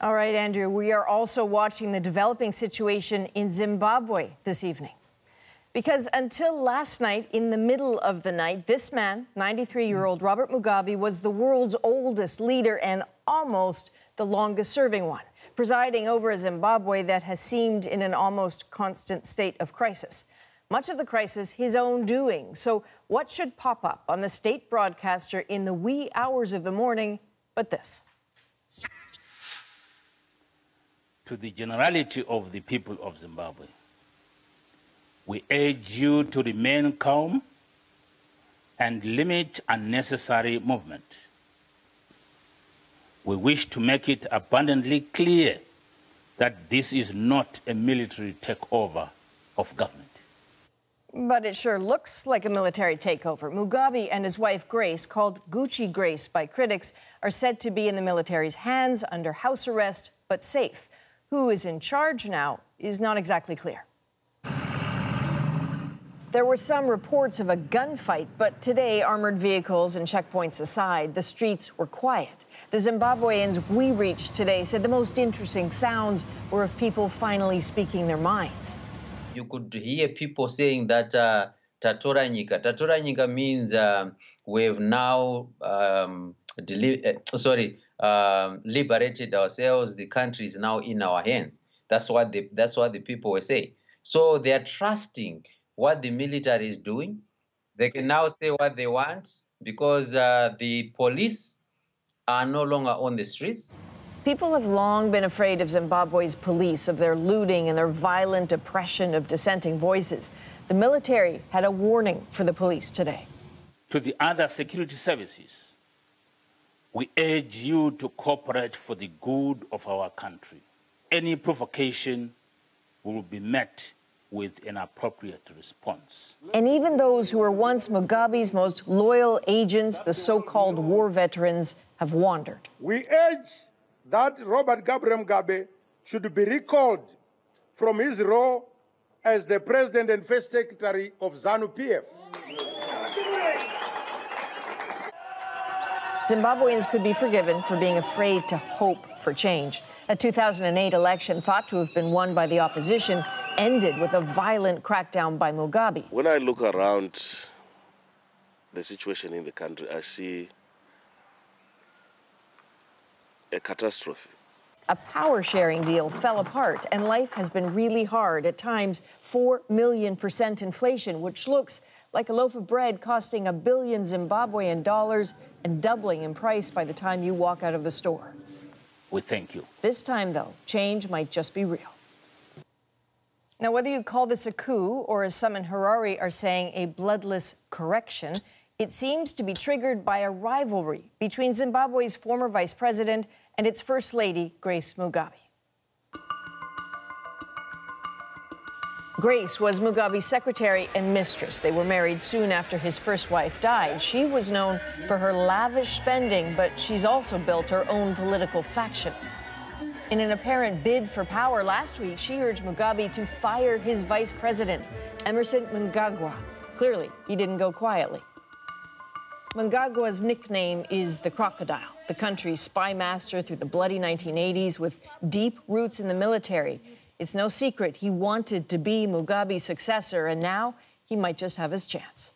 All right, Andrew, we are also watching the developing situation in Zimbabwe this evening. Because until last night, in the middle of the night, this man, 93-year-old Robert Mugabe, was the world's oldest leader and almost the longest-serving one, presiding over a Zimbabwe that has seemed in an almost constant state of crisis. Much of the crisis his own doing. So what should pop up on the state broadcaster in the wee hours of the morning but this? To the generality of the people of Zimbabwe, we urge you to remain calm and limit unnecessary movement. We wish to make it abundantly clear that this is not a military takeover of government. But it sure looks like a military takeover. Mugabe and his wife Grace, called Gucci Grace by critics, are said to be in the military's hands under house arrest, but safe. Who is in charge now is not exactly clear. There were some reports of a gunfight, but today, armored vehicles and checkpoints aside, the streets were quiet. The Zimbabweans we reached today said the most interesting sounds were of people finally speaking their minds. You could hear people saying that Tatora Nyika. Tatora Nyika means we've now liberated ourselves. The country is now in our hands. That's what the people were saying. So they are trusting what the military is doing. They can now say what they want because the police are no longer on the streets. People have long been afraid of Zimbabwe's police, of their looting and their violent oppression of dissenting voices. The military had a warning for the police today. To the other security services, we urge you to cooperate for the good of our country. Any provocation will be met with an appropriate response. And even those who were once Mugabe's most loyal agents, the so-called war veterans, have wandered. We urge that Robert Gabriel Mugabe should be recalled from his role as the President and First Secretary of ZANU-PF. Zimbabweans could be forgiven for being afraid to hope for change. A 2008 election thought to have been won by the opposition ended with a violent crackdown by Mugabe. When I look around the situation in the country, I see a catastrophe. A power-sharing deal fell apart, and life has been really hard. At times, 4 million% inflation, which looks like a loaf of bread costing $1 billion Zimbabwean dollars and doubling in price by the time you walk out of the store. We thank you. This time, though, change might just be real. Now, whether you call this a coup or, as some in Harare are saying, a bloodless correction, it seems to be triggered by a rivalry between Zimbabwe's former vice president and its first lady, Grace Mugabe. Grace was Mugabe's secretary and mistress. They were married soon after his first wife died. She was known for her lavish spending, but she's also built her own political faction. In an apparent bid for power last week, she urged Mugabe to fire his vice president, Emmerson Mnangagwa. Clearly, he didn't go quietly. Mnangagwa's nickname is the Crocodile, the country's spy master through the bloody 1980s with deep roots in the military. It's no secret he wanted to be Mugabe's successor, and now he might just have his chance.